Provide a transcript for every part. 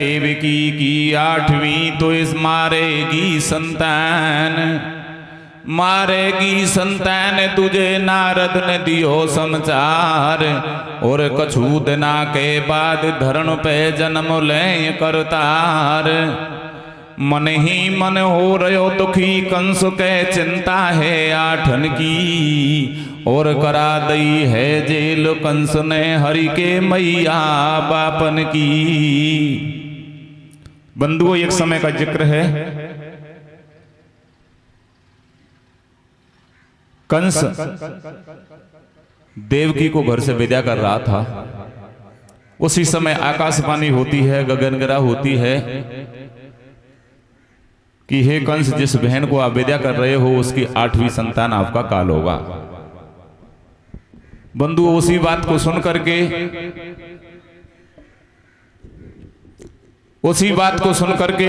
देवकी की 8वीं तो इस मारेगी संतान, मारेगी संतान तुझे नारद ने दियो समाचार। और कछु दिना के बाद धरण पे जन्म ले करतार। मन ही मन हो रयो दुखी कंस के चिंता है आठन की। और करा दई है जेल कंस ने हरि के मैया बापन की। बंधुओं एक समय का जिक्र है, कंस देवकी को घर से विदा कर रहा था। उसी समय आकाशवाणी होती है, गगनगिरा होती है कि हे कंस, जिस बहन को आप विदा कर रहे हो उसकी 8वीं संतान आपका काल होगा। बंधुओं उसी बात को सुन करके, उसी बात को सुन करके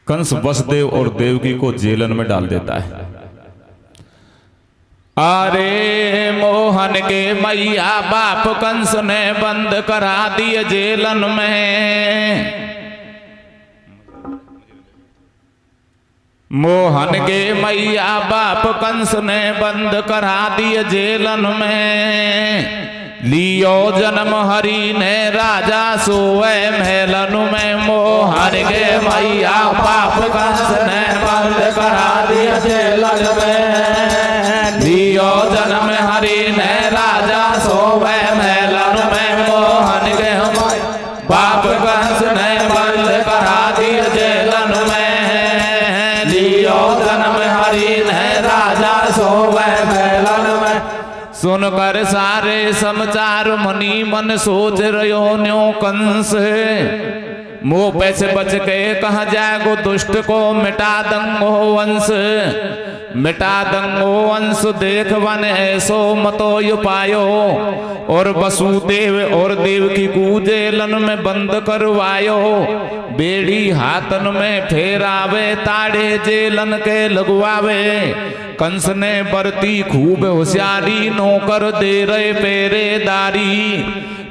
कंस वसुदेव और देवकी को जेलन में डाल देता है। अरे मोहन के मैया बाप कंस ने बंद करा दिए जेलन में। मोहन के मैया बाप कंस ने बंद करा दिए जेलन में। लियो जन्म हरि ने राजा सोए महलन में। मोहन के मैया बाप कंस ने बंद करा दिए जेलन में। लियो जन्म हरि ने राजा सोए महलन में। मोहन के बाप कंस ने बंद करा दिए जेलन में। लियो जन्म हरि ने राजा सोए महलन में। सुनकर सारे समाचार मनी मन सोच रयो न्यो कंस। मुंह पे से बच के कहा जाएगो दुष्ट को मिटा दंगो वंश। मिटा दंगो वंश देख वन ऐसो मतो उपायो। और वसुदेव और देवकी को जेलन में बंद करवायो। बेड़ी हाथन में फेरावे ताड़े जेलन के लगवावे। कंस ने बरती खूब होशियारी नौकर दे रहे पेरेदारी।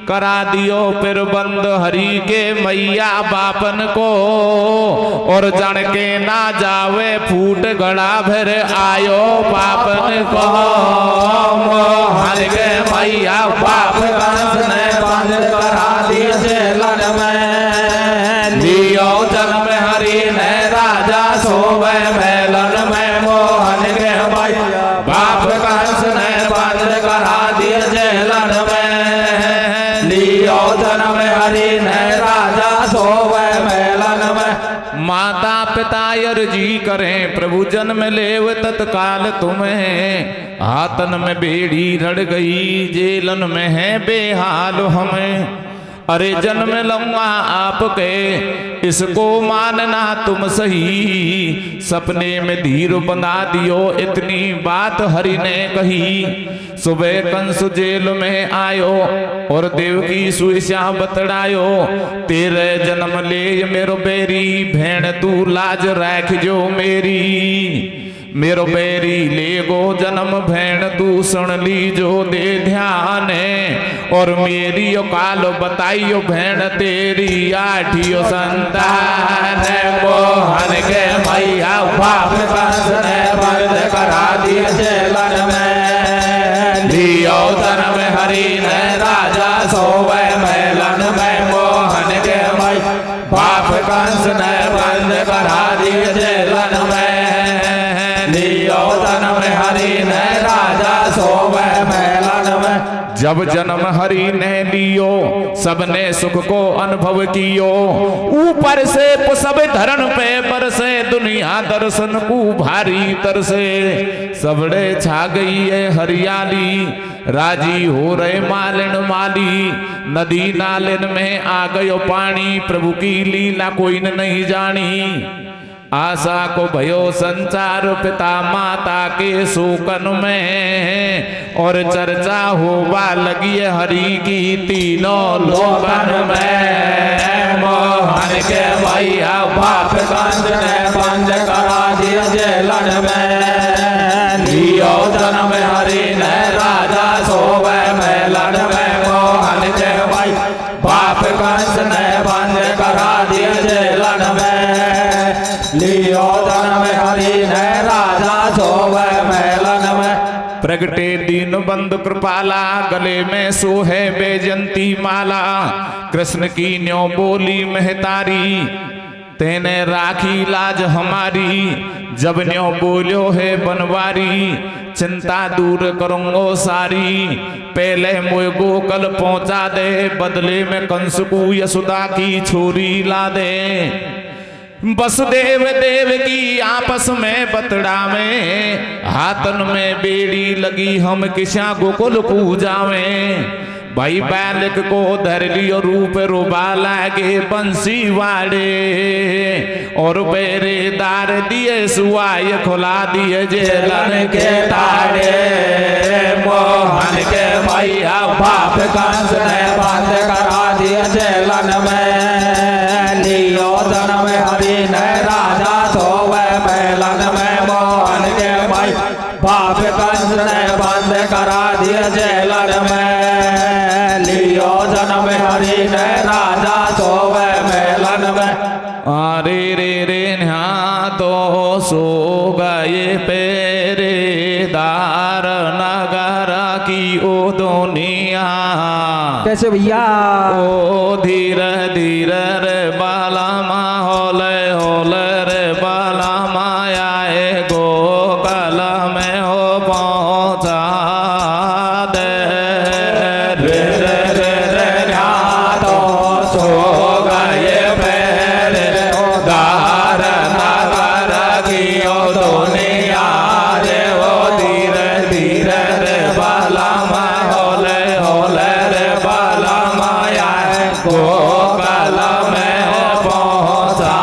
करा दियो फिर बंद हरि के मैया बापन को। और जन के ना जावे फूट गड़ा भर आयो बापन को। हरि के मैया बाप कंस ने बंद करा दिए जेलन में। लियो जन्म हरि ने राजा सोवे महलन में। मोहन के मैया बाप कंस ने बंद करा दिए जेलन में। लियो जन्म हरि ने राजा सोवे महलन में। माता पिता अर्जी करें प्रभु जन्म लेव तत्काल तुम्हें। हाथन में बेड़ी रड़ गई जेलन में है बेहाल हमें। अरे जन्म लूंगा आपके इसको मानना तुम सही। सपने में धीर बंधा दियो इतनी बात हरि ने कही। सुबह कंस जेल में आयो और देवकी सुइस्या बतड़ायो। तेरे जन्म ले मेरो बेरी भेण तू लाज राख जो मेरी। मेरो बेरी ले गो जन्म भेण तू सुन लीजो दे ध्यान। और मेरी काल बताइयो भेण तेरी 8वीं संतान। मोहन के मैया बाप कंस ने बंद करा दिए जेलन में। लियो जन्म हरि ने राजा सोवे महलन में। मोहन के मैया बाप कंस ने बंद करा दिए जेलन में। लियो जन्म हरि ने राजा सोवे महलन में। जब जन्म हरि ने लियो सबने सुख को अनुभव कियो। ऊपर से सब धरण पे बरसे दुनिया दर्शन को भारी तरसे। सबड़े छा गई है हरियाली राजी हो रहे मालिन माली। नदी नालिन में आ गयो पानी प्रभु की लीला कोई नहीं जानी। आशा को भयो संचार पिता माता के शोकन में। और चर्चा होवा लगी हरि की तीनों लोकन में। मोहन के मैया बाप कंस ने बंद करा दिए जेलन में। लियो जन्म हरि ने राजा सोवे महलन में। मोहन बाप कंस ने बंद करा दिए जेलन में। लियो जन्म हरि ने राजा सोवे मेलन में। प्रगटे दीन बंधु कृपाला, गले में सोहे बैजंती माला। कृष्ण की न्यों बोली महतारी, तेने राखी लाज हमारी। जब न्यों बोल्यो है बनवारी, चिंता दूर करूंगो सारी। पहले मुझे गोकल पहुंचा दे, बदले में कंस को यशोदा की छोरी ला दे। वसुदेव देव की आपस में बतड़ा में, हाथन में बेड़ी लगी हम किसा गोकुल पूजा में। भाई बालक को धर लियो रूप रुबा लागे बंसी वाड़े। और पहरेदार दिए सुआय खुला दिए जेलन के ताड़े। मोहन के भैया बाप कंस ने बंद करा दिए जेलन में। लियो जन्म हरि ने राजा सोवे मेलन में। मोहन के भाई बाप कंस ने बंद करा दिए जेलन में। लियो जन्म हरि ने राजा सोवे मेलन में। अरे रे रे तो सो गए पहरेदार नगर की ओ दुनिया। कैसे भैया? ओ धीरे धीरे रे बाला माहौल होले रे बाला मायाए गोकल में हो पहुंचा दे। रे रे रे रे तो सो गए पहरेदार नगर की ओ दुनिया रे। ओ धीरे धीरे रे बाला माहौल होले रे बाला माया गोकल में हो पहुंचा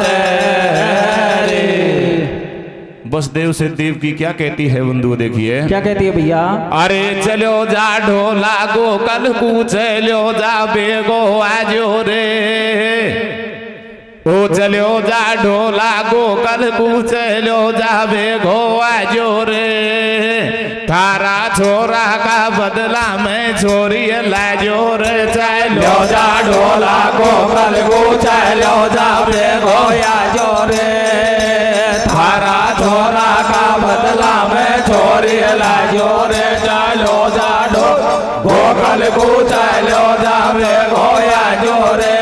दे रे। वसुदेव से देव की क्या कहती है बंधु, देखिए क्या कहती है भैया? अरे चलो जा ढोला गोकल को, चलो जा बेगो आजो रे। ओ चलो जा ढोला गोकल को, चलो जा बेगो आजो रे। थारा छोरा का बदला में छोरी लाजो रे। चलो जा ढोला गोकल को, चलो जा बेगो आजो रे। थारा छोरा का बदला में छोरी लाजो रे। चलो जा गोकल को, चलो जा बेगो आजो रे।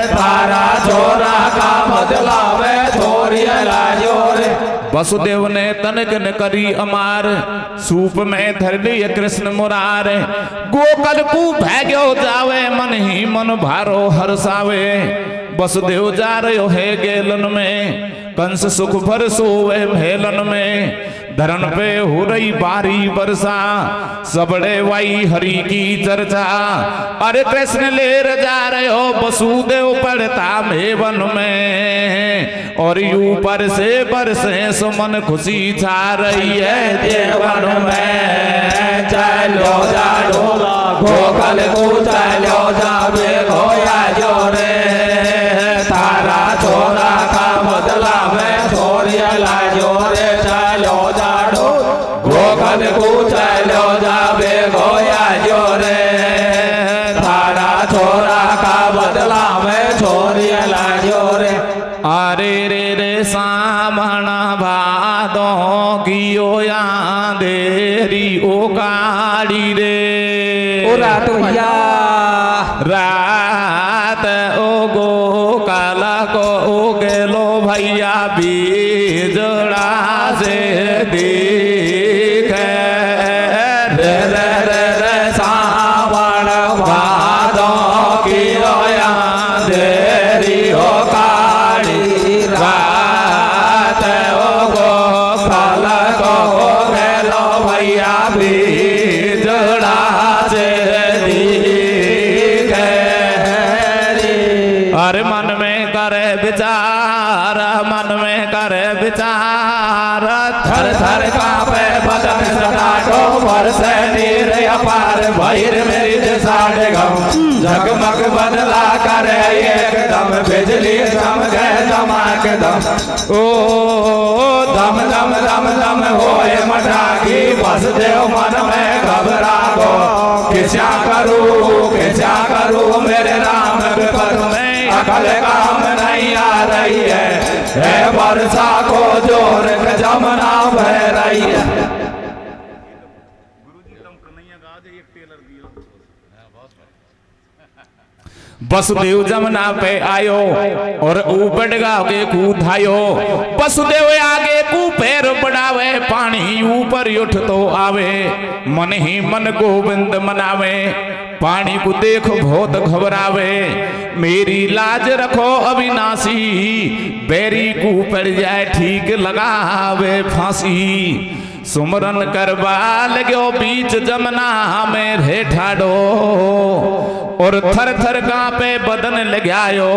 थारा छोरा का बदला में छोरी लाजो रे। वसुदेव ने तनक न करी अमार, सूप में धर लिये कृष्ण मुरार। गोकल को भाग्यो जावे, मन ही मन भारो हरसावे। वसुदेव जा रहे है गेलन में, कंस सुख भर सोवे भेलन में। धरन पे हो रही बारी वर्षा, सबड़े वाई हरि की चर्चा। अरे कृष्ण लेर जा रहे हो वसुदेव पड़ता मेवन में। और ऊपर से बरसे सुमन खुशी छा रही है देवन में। चलो जा ढोला गोकल को, चलो जा बेगो आजो रे। तारा छोरा का बदला में छोरी लाजो रे। चलो जा गोकल को, चलो जा बेगो आजो रे। तारा छोरा का बदला में छोरी लाजो रे। अरे रे रे सामना भादो कियो या देरी ओ काड़ी रे। ओ रात भैया रात ओ गोकल को ओ गेलो भैया बीजड़ा से दिखे। रे रे रे रे सावन भादो कियो या देरी ओ काड़ी। रात ओ गोकल को ओ गेलो भैया बीजड़ा से दिखे रे। अरे मन में करे विचार, मन में करे विचार। थर थर कांपे बदन सटाटो, बरसे नीर अपार। भैर मेरी साढ़े गम जगमग बदला करे एकदम। बिजली चमके चमक दम। ओ दम दम दम दम होए मटाकी। वसुदेव मन में घबरा गो, कैसा करूं मेरे राम के पद में अकल काम नहीं आ रही है वर्षा को जोर के जमुना बह रही है। वसुदेव जमुना पे आयो और ऊपर के कूदायो। वसुदेव आगे कू पैर बढ़ावे पानी ऊपर उठ तो आवे। मन ही मन गोविंद मनावे पानी को देख बहुत घबरावे। मेरी लाज रखो अविनाशी बैरी को पड़ जाए ठीक लगावे फांसी। सुमरन करवा लगो बीच जमुना में रे ठाडो और थर थर कांपे बदन लगायो।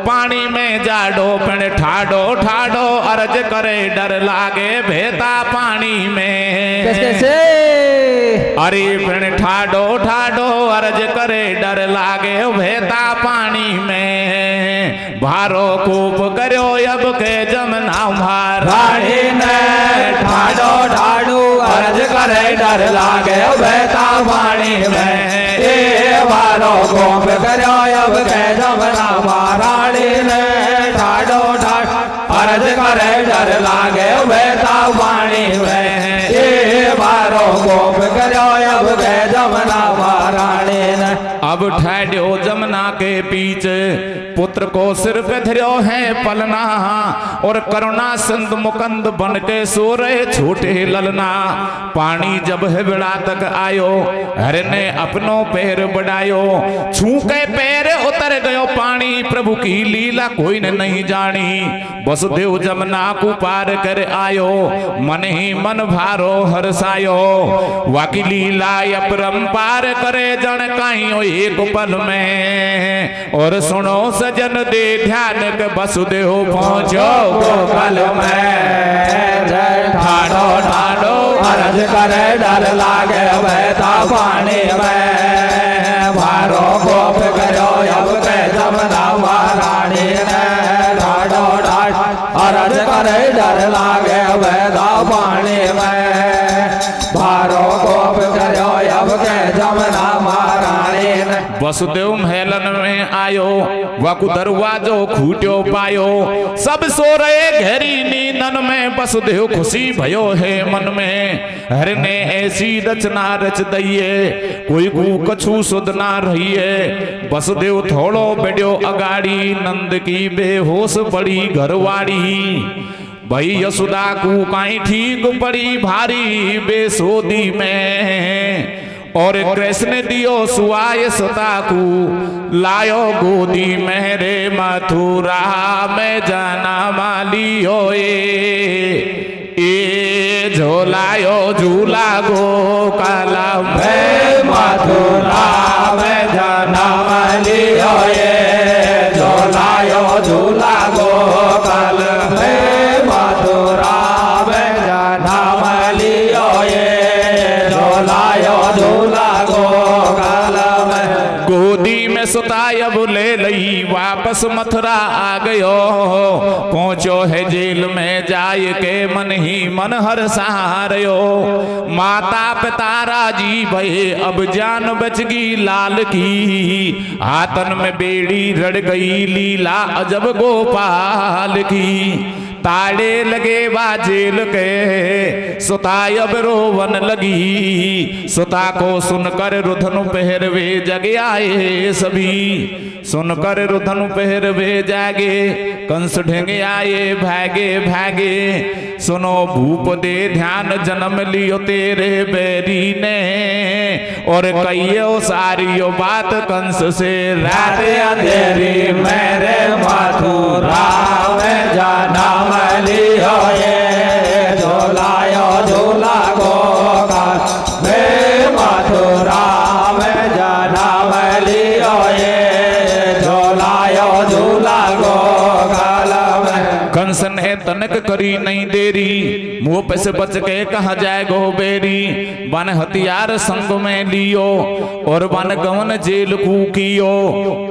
पानी में जाडो पिण ठाडो ठाडो अर्ज करे डर लागे भेता पानी में। कैसे अरे पिण ठाडो ठाडो अर्ज करे डर लागे भेता पानी में। भारो खूब करो अब के जमुना रानी ने ठाडो ठाडो अर्ज करे डर लागे बहता पानी में। भारो खूब करो अब के जमुना रानी ने ठाडो ठाडो अर्ज करे डर लागे बहता पानी में। भारो खूब करो अब के जमुना रानी ने। अब ठहरो जमुना के बीच पुत्र को सिर पे धरो है पलना और करुणा सिंध मुकंद बन के सो रहे छोटे ललना। पानी जब है बिड़ा तक आयो हर ने अपनों पैर बढ़ायो। छू के पैर उतर गयो पानी प्रभु की लीला कोई ने नहीं जानी। वसुदेव जमुना को पार कर आयो मन ही मन भारो हर्षायो। वाकी लीला अपरंपार करे जन काइयो एक पल में। और सुनो सजन दे ध्यान के वसुदेव पहुंचो गोकुल में। ठाडो ठाडो अर्ज करे डर लागे बहता पानी में। भारो गोप करो अब के जमुना रानी ने। ठाडो ठाडो अर्ज करे डर लागे बहता पानी में। भारो गोप करो अब के जमुना रानी ने। वसुदेव महलन में आयो वाकु दरवाजो खूट्यो पायो। सब सो रहे गहरी नींदन में वसुदेव खुशी भयो है मन में। हर ने ऐसी रचना रच दइए कोई को कछु सुध ना रहिए। वसुदेव थोड़ो बेड़ो अगाड़ी नंद की बेहोश पड़ी घरवाड़ी। भई यशोदा को काई ठीक पड़ी भारी बेसोदी में। और कृष्ण दियो सुआय सता को लायो गोदी में रे मथुरा में जना मालियो ए झोलायो झूला गोकाला में मथुरा में जना मालियो झोलायो झूला गोकाल में। मथुरा में जना मालियो झोलायो झूला गोकाल में। गोदी में सुतायब ले लई वापस मथुरा आ गयो। पहुंचो है जेल में जाय के मन ही मन हर सहारयो। माता पिता राजी भये अब जान बच गई लाल की। हाथन में बेड़ी रड़ गई लीला अजब गोपाल की। ताड़े लगे बा जेल के सुतायब रोवन लगी। सुता को सुनकर रुधनु पहरवे जग आए सभी। सुनकर रुधनु पहरवे जागे कंस ढेंगे आए भागे भागे। सुनो भूप दे ध्यान जन्म लियो तेरे बैरी ने। और कहियो सारियो बात कंस से रात अंधेरी मेरे मथुरा में जाना लियो झोलायो झूला गोकाल में। मथुरा में जाना लियो झोलायो झूला गोकाल में। कंस ने तनक करी नहीं देरी मुंह पे से बच के कहा जाए गो बेरी। बन हथियार संग में लियो और बन गवन जेल कूकियो।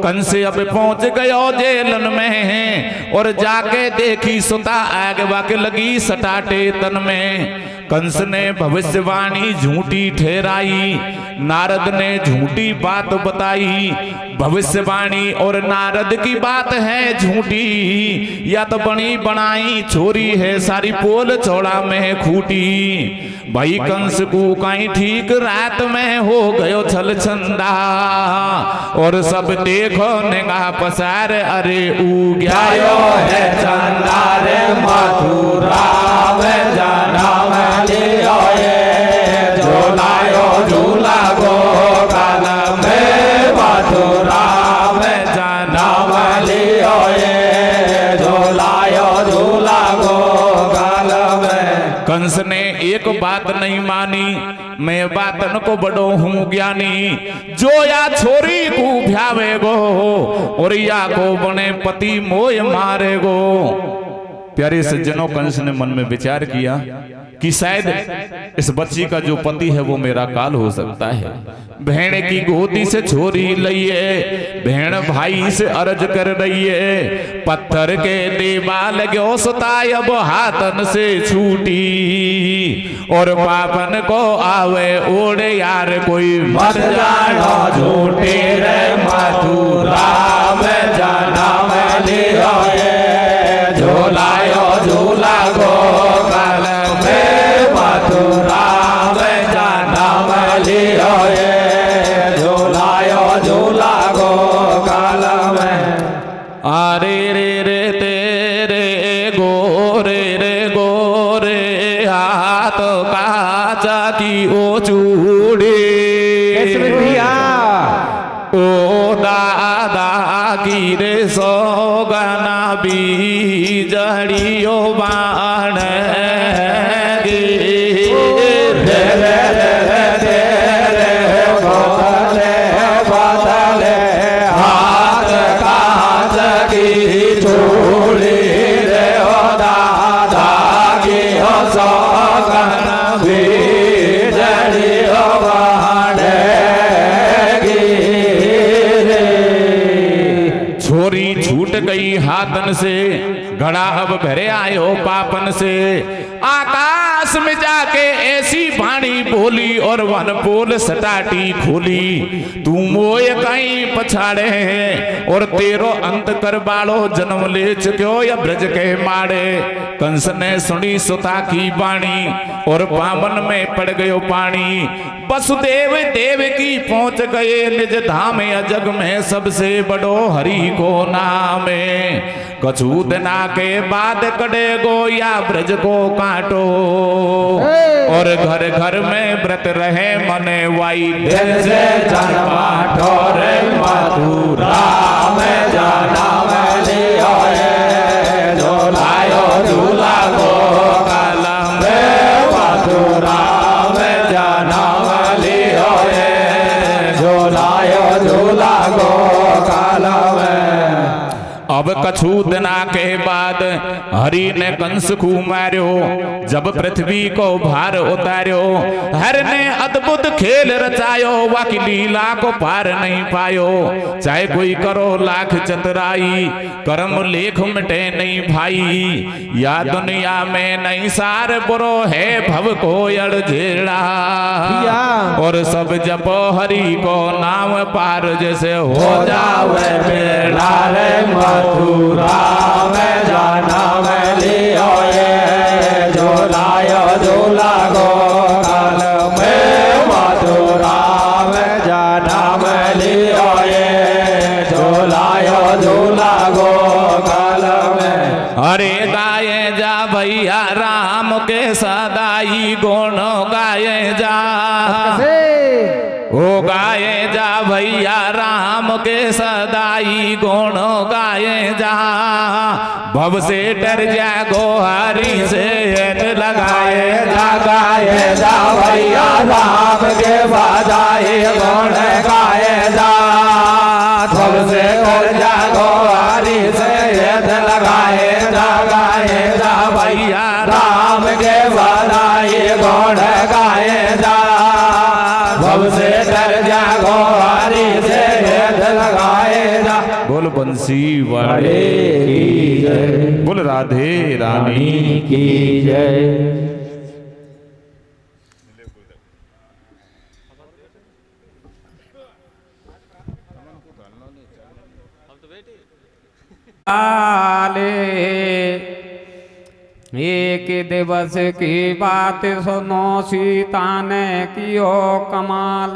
कंस अब पहुंच गयो जेलन में और जाके देखी सुता आग वाके लगी सटाटे तन में। कंस ने भविष्यवाणी झूठी ठहराई नारद ने झूठी बात बताई। भविष्यवाणी और नारद की बात है झूठी, या तो बनी बनाई छोरी है सारी पोल चौड़ा में खूटी। भाई कंस को कहीं ठीक रात में हो गयो छल छंदा, और सब देखो निगाह पसार अरे उग्यायो है चंदा रे मथुरा में जनम लियो ये झूलायो झूला गोपाल में मथुरा में जनम लियो ये झूलायो झूला गोपाल में। कंस ने एक बात नहीं मानी, मैं बातन को बड़ो हूँ ज्ञानी। जो या छोरी को भ्यावेगो और या को बने पति मोय मारेगो। प्यारे सज्जनों, कंस ने मन में विचार किया कि शायद इस बच्ची का जो पति है वो मेरा काल हो सकता है। बहन की गोदी से छोरी लइए, बहन भाई से अर्ज कर रही है। पत्थर के दीवाल गयो सुताय अब हाथन से छूटी, और पापन को आवे ओढ़े यार कोई मत जानो झूठी रे मथुरा में जनम लियो ये झूलायो झूला गोपाल में मथुरा में जनम लियो ये झूलायो झूला गोपाल में। अरे रे रे तेरे गोरे रे गोरे हाथ काचा की ओ चूड़ी, ओ दादा की रे सोगना बीजड़ियो बाण गई हाथन से, घड़ा अब भरे आयो पापन से। आकाश में जाके ऐसी वाणी बोली और वन पोल सटाटी खोली। तू मोय कहीं पछाड़े और तेरो अंत कर बाड़ो जन्म ले चुक्यो या ब्रज के माड़े। कंस ने सुनी सुता की वाणी और पावन में पड़ गयो पानी। वसुदेव देव की पहुंच गए निज धाम अजग में सबसे बड़ो हरि को नाम। कछु दिना के बाद कड़े गो या ब्रज को काटो, और घर घर में व्रत रहे मने वाई से जन्मा ठोरे मथुरा में जनम लियो ये झूलायो झूला गोपाल में मथुरा में जनम लियो ये झूलायो झूला गोपाल में। अब कछु दिना के बाद हरि ने कंस को मार्यो, जब पृथ्वी को भार उतार्यो। हर ने अद्भुत खेल रचायो, वाकी लीला को पार नहीं पायो। चाहे कोई करो लाख चतुराई, कर्म लेख मिटे नहीं भाई। या दुनिया में नहीं सार बुरो है भव को अड़झेड़ा, और सब जपो हरि को नाम पार जैसे हो जावे बेड़ा रे मथुरा में जनम लियो ये झूलायो झूला गोपाल में मथुरा में जनम लियो ये झूलायो झूला गोपाल में। अरे गाये जा भैया राम के सदाई गुण गाये जा, ओ गाये जा भैया राम के सदाई गुण गाये जा। भव से डर जा गोहारी से लगाए जा, गाये जा भैया राम के बजाए गुण गाये जा। भव से डर जा गोहारी से लगाए जा, गाये जा भैया राम के बजाए गुण गाये जा। भव से डर जा गोहारी से लगाए जा। बोल बंसी वाले की जय, बोल राधे रानी की जय। एक दिवस की बात सुनो, सीता ने कियो कमाल।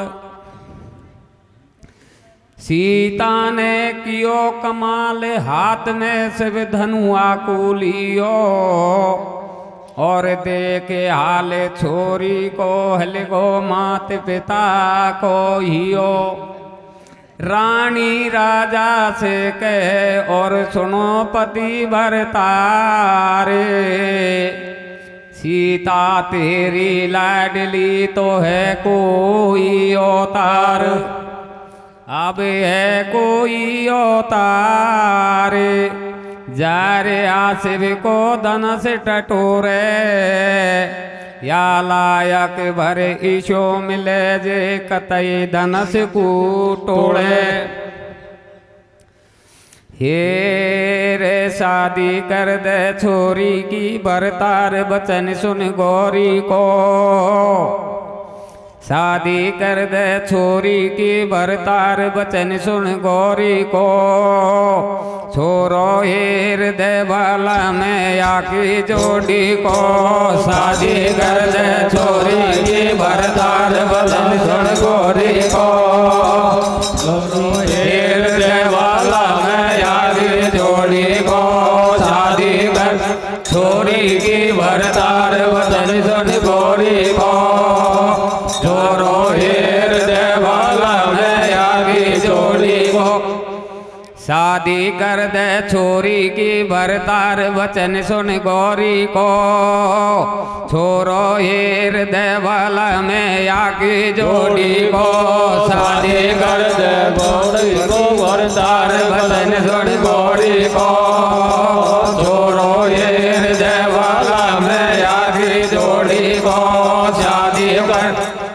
सीता ने कियो कमाल, हाथ में शिव धनुआ को लियो। और देखे हाल छोरी को, हलगो मात पिता को हियो। रानी राजा से कहे, और सुनो पति भरतारे। सीता तेरी लाडली तो है कोई अवतार, अब है कोई अवतार। जा रे आशिव को धनुष टटोरे, या लायक भर ईशो मिले जे कतई धनुष को तोड़े। हे रे शादी कर दे छोरी की, भरतार बचन सुन गौरी को। शादी कर दे छोरी की, भरतार बचन सुन गौरी को। छोरो हृदय वाला में आकी जोड़ी को। शादी कर दे छोरी की, भरतार बचन सुन गौरी को। हृदय वाला में आकी जोड़ी को। शादी कर छोरी की, भरतार बचन सुन गौरी को। छोरो हृदय वाला में आकी जोड़ी को। शादी कर दे छोरी की, भरतार वचन सुन गौरी को। छोरो हृदय वाला में आकी जोड़ी को। शादी कर दे गौरी को, भरतार वचन सुन गौरी को। छोरो हृदय वाला में आकी जोड़ी को। शादी कर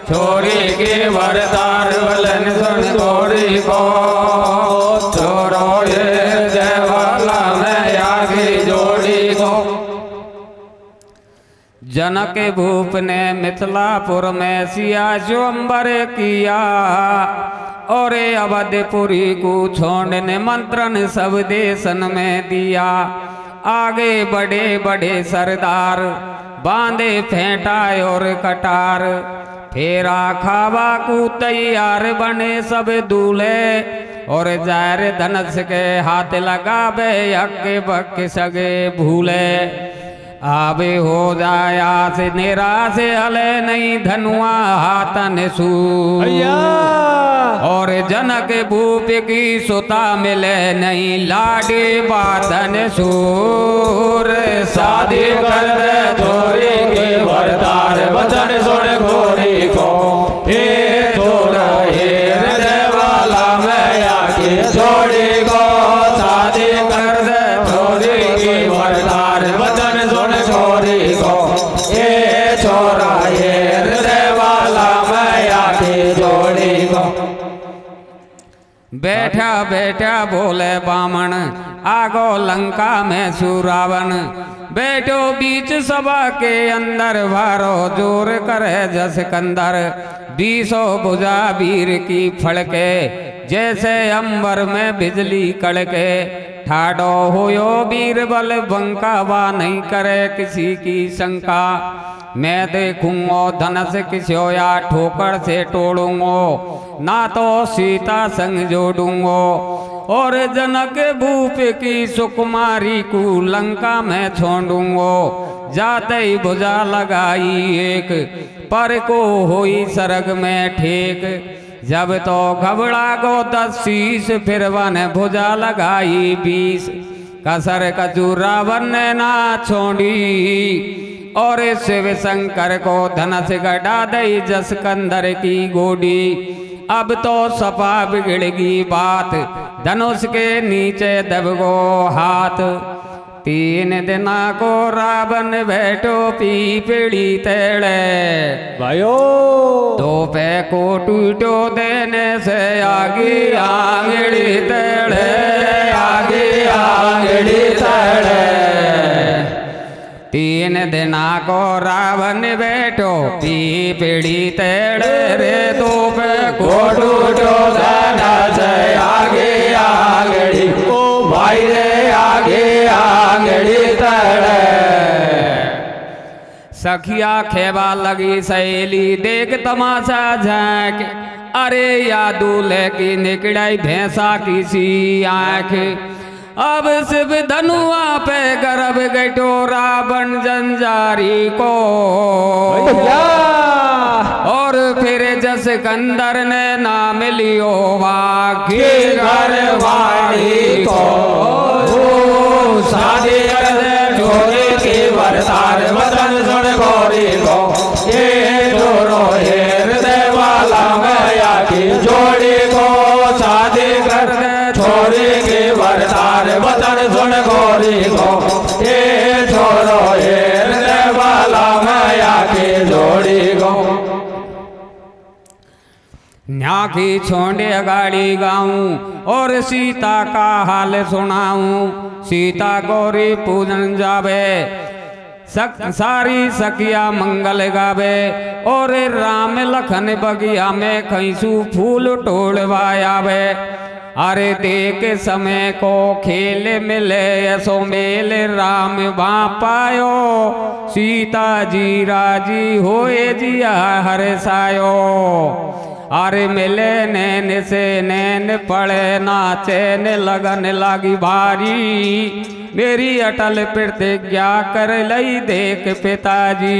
छोरी की, भरतार वचन सुन गौरी को। छोरो हृदय वाला में आकी जोड़ी को। जनक भूप ने मिथिलापुर में सिया स्वयंवर किया। और अवधपुरी को छोड़ निमंत्रण सब देशन में दिया। आगे बड़े बड़े सरदार, बांधे फेंटा और कटार। फेरा खावा को तैयार बने सब दूल्हे। और जार धनुष के हाथ लगावे, हक्के बक्के सगे भूले। आवे हो जाया से निराश, हले नहीं धनुआ हाथन सू। और जनक भूप की सुता मिले नहीं, लाडे बाधन सूर। शादी कर दे छोरी की, भरतार वचन सुन गौरी को। हे छोरा हृदय वाला में आकी जोड़ी को। शादी कर दे छोरी की, भरतार वचन सुन गौरी को। हे छोरा हृदय वाला में आकी जोड़ी को। बैठा बैठा बोले बामण, आगो लंका में सुरावन। बैठो बीच सभा के अंदर, भारो जोर करे जस कंदर। 20 भुजा वीर की फड़के, जैसे अंबर में बिजली कड़के। ठाडो होयो वीर बल बंका, वा नहीं करे किसी की शंका। मैं देखूंगो धनुष किस्यो, या ठोकर से तोड़ूंगो। ना तो सीता संग जोड़ूंगो। और जनक भूप की सुकुमारी को लंका में छोड़ूंगो। जाते ही भुजा लगाई एक, पर को होई सरग में ठेक। जब तो घबरा गो 10 शीश, फिर वन भुजा लगाई 20। कसर कचू रावण ने ना छोड़ी। और शिव शंकर को धनुष गड़ा दई, जस कंदर की गोडी। अब तो सपा बिगड़गी बात, धनुष के नीचे दबगो हाथ। 3 दिना को रावण बैठो पीपड़ी तेड़े। भाइयों तो पे को टूटो देने से, आगे आंगड़ी तेड़े। आगे आंगड़ी तेड़े। 3 दिना को रावण बैठो पीपड़ी तेड़े रे। तो पे को टूटो देने से, आगे आंगड़ी सखिया खेवा लगी सहेली देख तमाशा झांक, अरे या दूल्हे की निकड़ाई भैंसा की सी आंख। अब शिव धनुआ पे गर्भ गटोरा बन जंजारी को, और फिर जसकंदर ने नाम लियो वाकी घरवाली को। शादी जोड़े के वरदार वतन सुन गौरी को, ये दोनों हृदय वाला मैया की जोड़ी को। शादी कर छोरे के वरदार वतन सुन गौरी को, ये छोरो हृदय वाला मैया की जोड़ी को। न्या की छोंडे गाड़ी गाऊं और सीता का हाल सुनाऊं। सीता गौरी पूजन जावे, सारी सखिया मंगल गावे, और राम लखन बगिया में खैसू फूल टोड़वायावे। अरे देख समय को खेल मिले ऐसो मेल राम बापायो, सीता जी राजी होए जिया हर सायो। अरे मिले नैन से नैन पड़े नाचे न लगन लागी भारी, मेरी अटल प्रतिज्ञा कर लई देख पिताजी।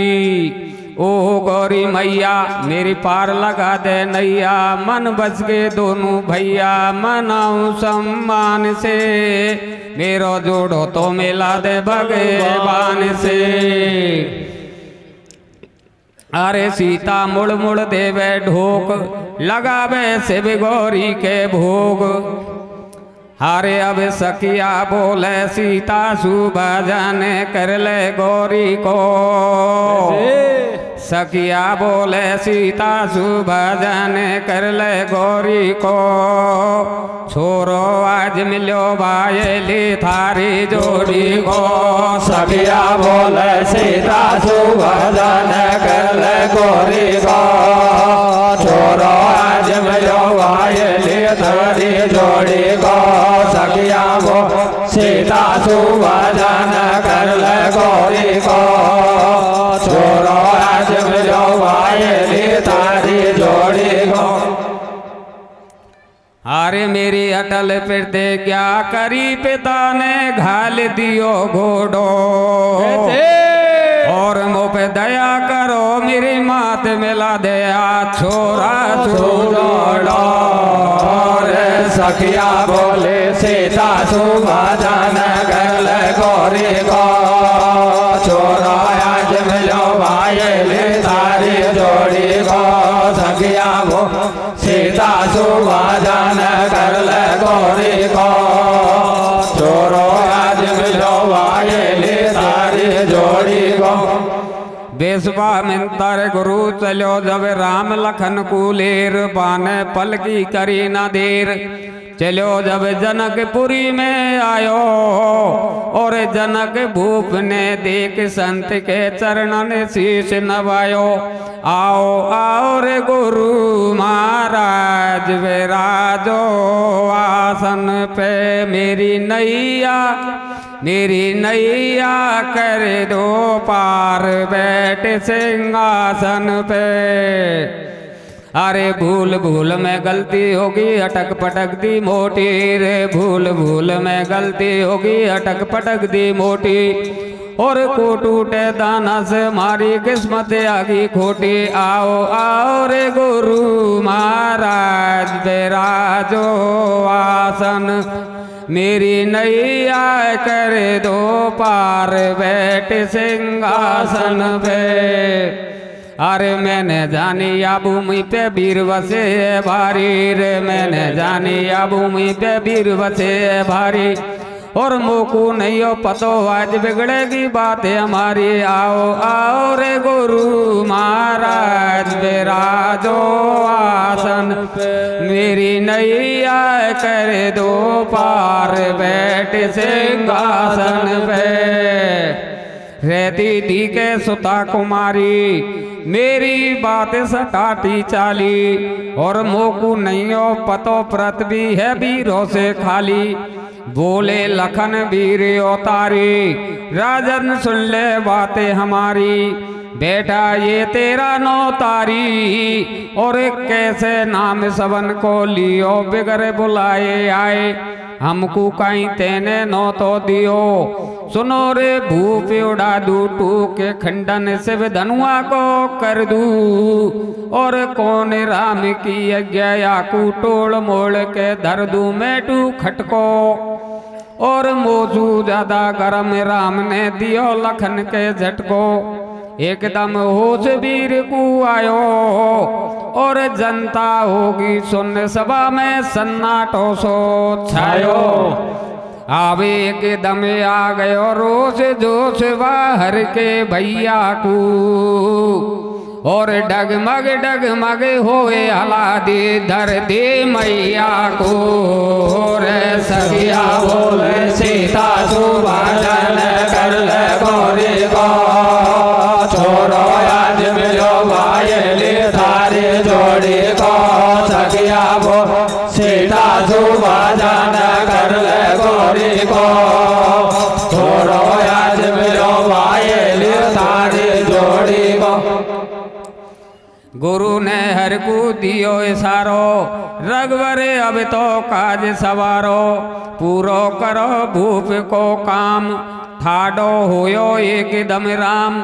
ओ गौरी मैया मेरी पार लगा दे नैया, मन बच के दोनों भैया मनाऊं सम्मान से, मेरो जोड़ो तो मिला दे भगवान से। अरे सीता मुड़ मुड़ देवे ढोक, लगावे शिव गौरी के भोग। हारे अब सखिया बोले सीता सुभजन कर ले गौरी को, सखिया बोले सीता सुभजन कर ले गौरी को। छोरो आज मिलो भाईली थारी जोड़ी को, सखिया बोले सीता सुभजन कर ले गौरी को। छोरो आज मिलो भाईली थारी जोड़ी को, सखिया वो सीता सुभजन कर ले गौरी को। छोरो आज मिलो भाईली थारी जोड़ी को। अरे मेरी अटल प्रतिज्ञा करी पिता ने घाल दियो घोड़ो, और मुँह पे दया करो मेरी मात मिला दया छोरा छोड़ो। सखिया बोले सीता सुभजन कर ले गौरी को। छोरो आज मिलो भाईली थारी जोड़ी को, सखिया वो सीता सुभजन कर ले गौरी को। छोरो आज मिलो भाईली थारी जोड़ी को। विश्वामित्र गुरु चलो जब राम लखन कुलेर, बाने पल की करी न देर। चलो जब जनकपुरी में आयो, और जनक भूप ने देख संत के चरणन शीश नवायो। आओ आओ रे गुरु महाराज विराजो आसन पे, मेरी नैया कर दो पार बैठ सिंहासन पे। अरे भूल भूल में गलती होगी अटक पटक दी मोटी रे, भूल भूल में गलती होगी अटक पटक दी मोटी। और को टूटे दाना से मारी किस्मत आगी खोटी। आओ आओ रे गुरु महाराज विराजो आसन, मेरी नैया कर दो पार बैठ सिंहासन पे। अरे मैंने जानी या भूमि पे वीर वसे भारी रे, मैंने जानी या भूमि पे वीर वसे भारी। और मोकू नहीं हो पतो आज बिगड़ेगी बातें हमारी। आओ आओ रे गुरु महाराज विराजो आसन, मेरी नैया कर दो पार बैठ सिंहासन पे। रहती थी के सुता कुमारी, मेरी बात सटाटी चाली। और मोकू नहीं हो पतो प्रत भी है वीरों से खाली। बोले लखन वीर अवतारी, राजन सुन ले बातें हमारी। बेटा ये तेरा नौ तारी और कैसे नाम सबन को लियो बिगर बुलाए आए हमको कहीं तेने नो तो दियो सुनो रे भूप उड़ा दू टू के खंडन शिव धनुआ को कर दू और कौन राम की यज्ञा को टोड़ मोड़ के धर दू मैं टू खटको और मौजू ज्यादा गरम राम ने दियो लखन के झटको एकदम होश वीर को आयो और जनता होगी सुन सभा में सन्नाटो सो छायो आवे एकदम आ गयो रोष जोश बाहर के भैया को और डगमग होए हला दे धर दे मैया को रे सखिया बोले सीता सुभाषण कर ले गौरी को छोरो आज मिलो भाई थारे जोड़ी को सखिया वो सीता सुभाषण कर ले गौरी को छोरो आज मिलो भाई थारे जोड़ी को गुरु ने हर को दियो इशारो रघुवरे अब तो काज सवारो पूरो करो भूप को काम ठाडो होयो एकदम राम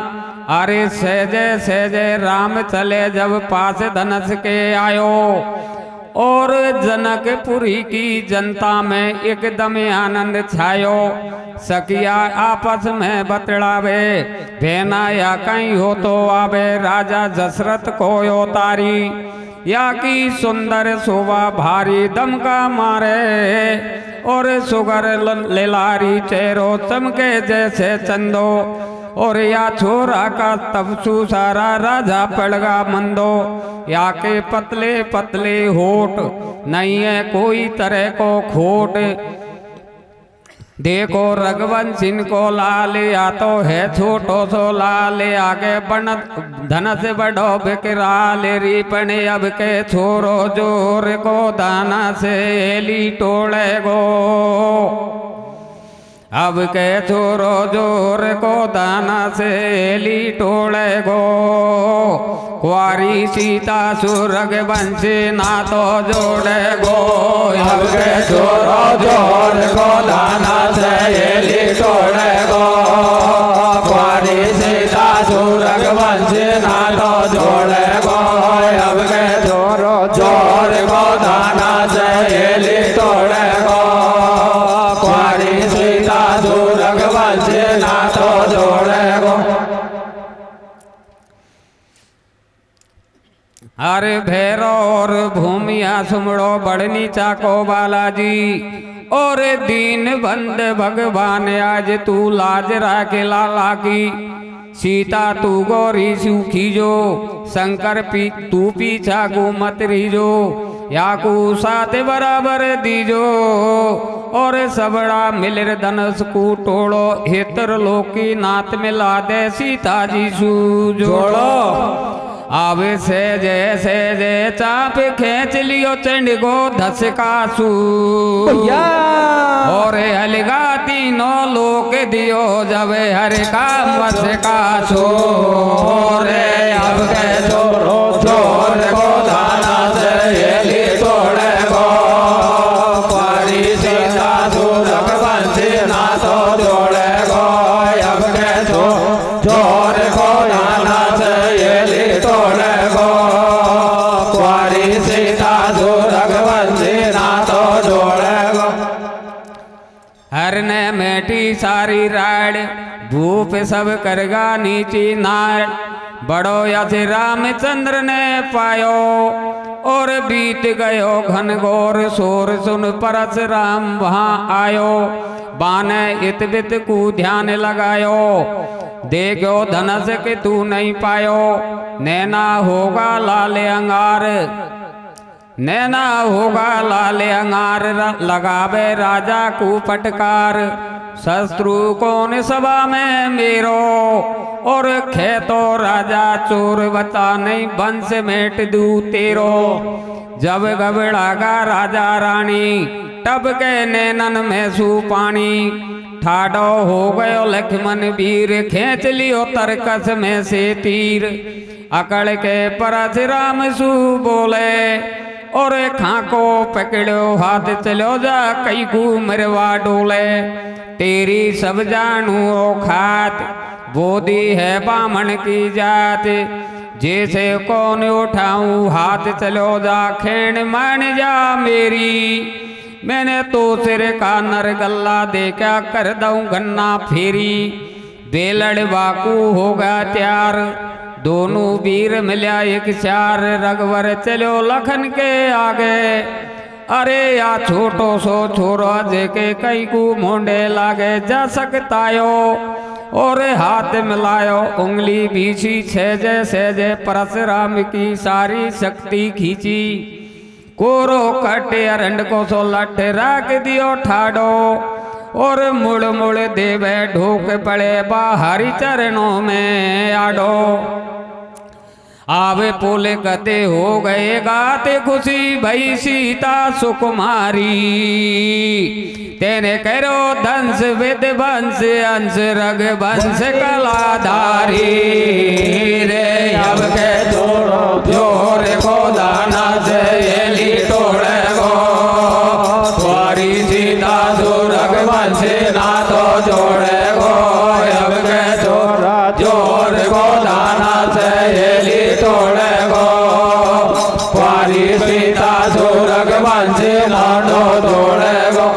अरे सहजे सहजे राम चले जब पास धनुष के आयो और जनकपुरी की जनता में एकदम आनंद छायो सखिया आपस में बतलावे भेना या कहीं हो तो आवे राजा दशरथ को यो तारी या की सुंदर शोभा भारी दमका मारे और सुगर लेलारी चेहरो चमके जैसे चंदो और या छोरा का तबसु सारा राजा पड़गा मंदो या के पतले पतले होठ नहीं है कोई तरह को खोट देखो रघुवंशी को लाल या तो है छोटो सो लाल आगे बन धनस बड़ो बिकराल रीपण अब के छोरो जोर को दाना से एली टोले गो अब के छोरो जोर को दाना से एली टोले गो कुआरी सीता सुरग वंशी ना तो जोड़े गो अब के छोरो जोर को दाना से एली टोले गो कुआरी सीता सुरग वंशी ना तो जोड़े गो अब के छोरो जोर को दाना से एली टोले गो कुआरी सीता सुरग वंशी ना तो जोड़े गो अरे भैरो और भूमिया सुमड़ो बड़नी चाको बालाजी और दीन बंद भगवान आज तू लाज राखे लाला की सीता तू गौरी सूखी जो शंकर तू पीछा को मत रहीजो या को साथ बराबर दीजो और सबड़ा मिलर धनुष को टोड़ो हेतर लोकी नाथ मिला दे सीता जी सू जोड़ो आवे सहजे चाप खेच लियो चंड को धसका सू और हलगा तीनों लोक दियो जब हर का मस का सो रे अब के छोरो छोर को दाना से एली तोड़े गो पारी सीता सुरग वंशी ना तो जोड़े गो अब के छोर को दाना से एली तोड़े गो कुआरी सीता सुरग वंशी ना तो जोड़े गो हर ने मेटी सारी राड भूप सब करगा नीची नाड़ बड़ो यश रामचंद्र ने पायो और बीत गयो घन घोर शोर सुन परशुराम वहाँ आयो बाने इत बित को ध्यान लगायो देखो धनुष के तू नहीं पायो नैना होगा लाल अंगार नैना होगा लाल अंगार लगावे राजा को फटकार शत्रु कौन सभा में मेरो और खेतो राजा चोर बता नहीं वंश मेट दू तेरो जब घबरागा राजा रानी तब के नैनन में सू पानी ठाडो हो गयो लक्ष्मण वीर, खींच लियो तरकस में से तीर। अकड़ के परशुराम सु बोले, और खाको पकड़ो हाथ चलो जा कई को मरवा डोले। तेरी सब जानू ओ खात, बोधी है बामण की जात। जैसे कौन उठाऊं हाथ चलो जा खेण मान जा मेरी। मैंने तो सिर का नर गल्ला देखा कर दूं गन्ना फेरी। बेलड़ बाकू होगा त्यार, दोनों वीर मिल्या एक चार। रघुवर चलो लखन के आगे, अरे या छोटो सो छोरो जेके कई को मोंडे लागे जा सकतायो। और हाथ मिलायो उंगली बीछी, छेजे सेजे परशुराम की सारी शक्ति खींची। कोरो कटे अरंड को सो लठ राख दियो ठाडो। और मुड़ मुड़ देवे ढोक पड़े बाहरी चरणों में आडो। आवे पोले कते हो गए गाते खुशी, भई सीता सुकुमारी। तेने करो धंस विद वंश, अंश रघुवंश कलाधारी। रे अब के जोड़ो जोर को दाना से एली तोड़े गो। तुम्हारी सीता सु रघुवंश ना तो जोड़े गो। अब के जोर को दाना से एली तोड़े गो। तुम्हारी सीता सु रघुवंश ना तो जोड़े गो।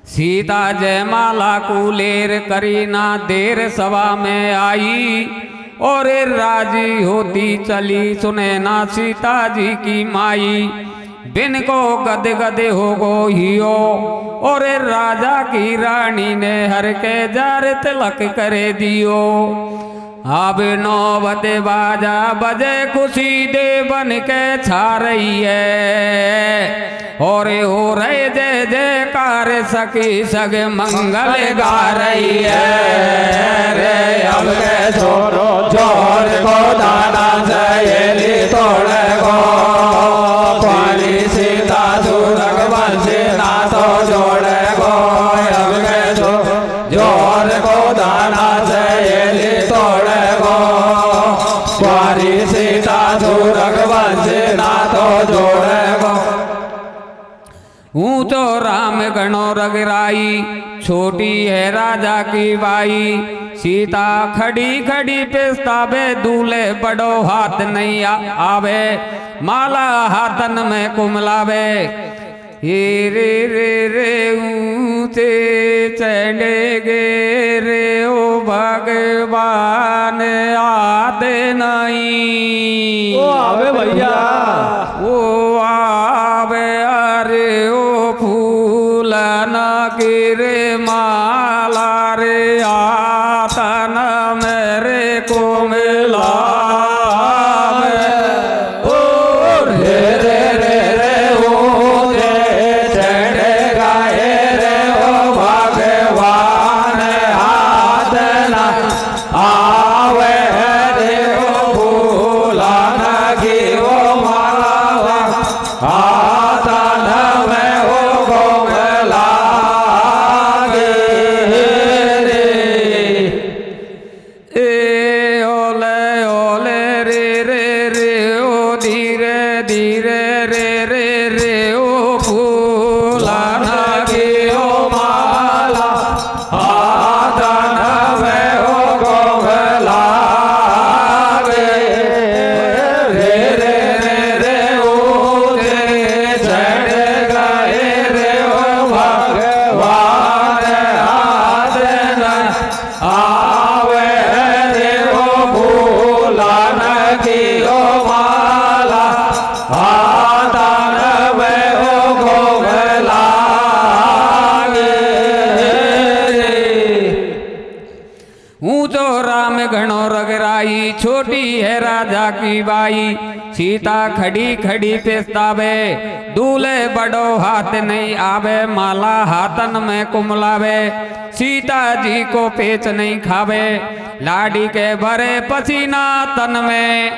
सीता जयमाला कुलेर करी ना देर सभा में आई। और राजी होती चली सुने ना सीता जी की माई। बिन को गद गद हो गो हियो, और राजा की रानी ने हर के जार तिलक करे दियो। अब नौबत बाजा बजे खुशी दे बन के छा रही है। और हो रहे जय जयकार सखी सग मंगल गा रही है। रे अब के छोरो जोर को दाना सहेली तोड़े गो। पाली सीता सु रघुवंश ना तो जोड़े गो। अब के जोर को दाना सहेली तोड़े गो। पाली सीता सु रघुवंश ना तो जोड़े गो। ऊंचो राम गणो रघुराई, छोटी है राजा की बाई। सीता खड़ी खड़ी पेस्तावे, दूल्हे बड़ो हाथ नहीं आवे। माला हाथन में कुमलावे। हे रे रे रे ऊंचे चढ़े गे रे ओ भगवान आते नहीं। ओ आवे भैया, ओ आवे अरे ओ फूल न गिरे माला रे आतन मेरे को मिला। छोटी है राजा की बाई। सीता खड़ी खड़ी पेस्तावे, दूल्हे बड़ो हाथ नहीं आवे। माला हाथन में कुमलावे, सीता जी को पेच नहीं खावे। लाडी के भरे पसीना तन में,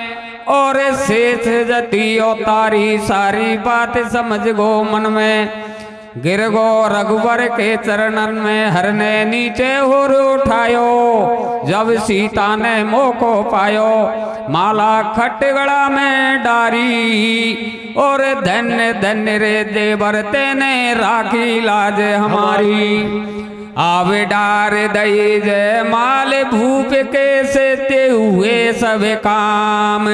और शेष जती तारी सारी बात समझ गो मन में। गिर गो रघुवर के चरणन में हर ने नीचे हुर उठायो। जब सीता ने मोह को पायो माला खटगड़ा में डारी। और धन्य धन्य रे देवर तेने राखी लाज हमारी। आवे डार दई जय माल भूप के से ते हुए सब काम।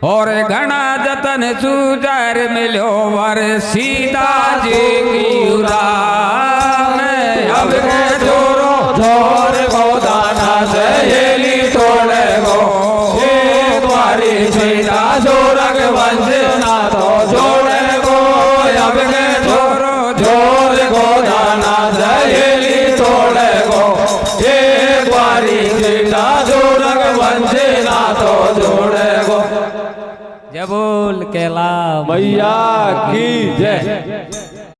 और घना जतन सुजर मिलो वर सीता जी की उड़ान। अब के जोरो जोर गो दाना सहेली तोड़े गो। एक बारी सीता जोरग वंश ना तो जोड़े गो। अब के जोरो जोर गो दाना सहेली तोड़े गो। एक बारी सीता जोरग वंश ना तो जोड़े गो। जय बोल कैला मैया की जय।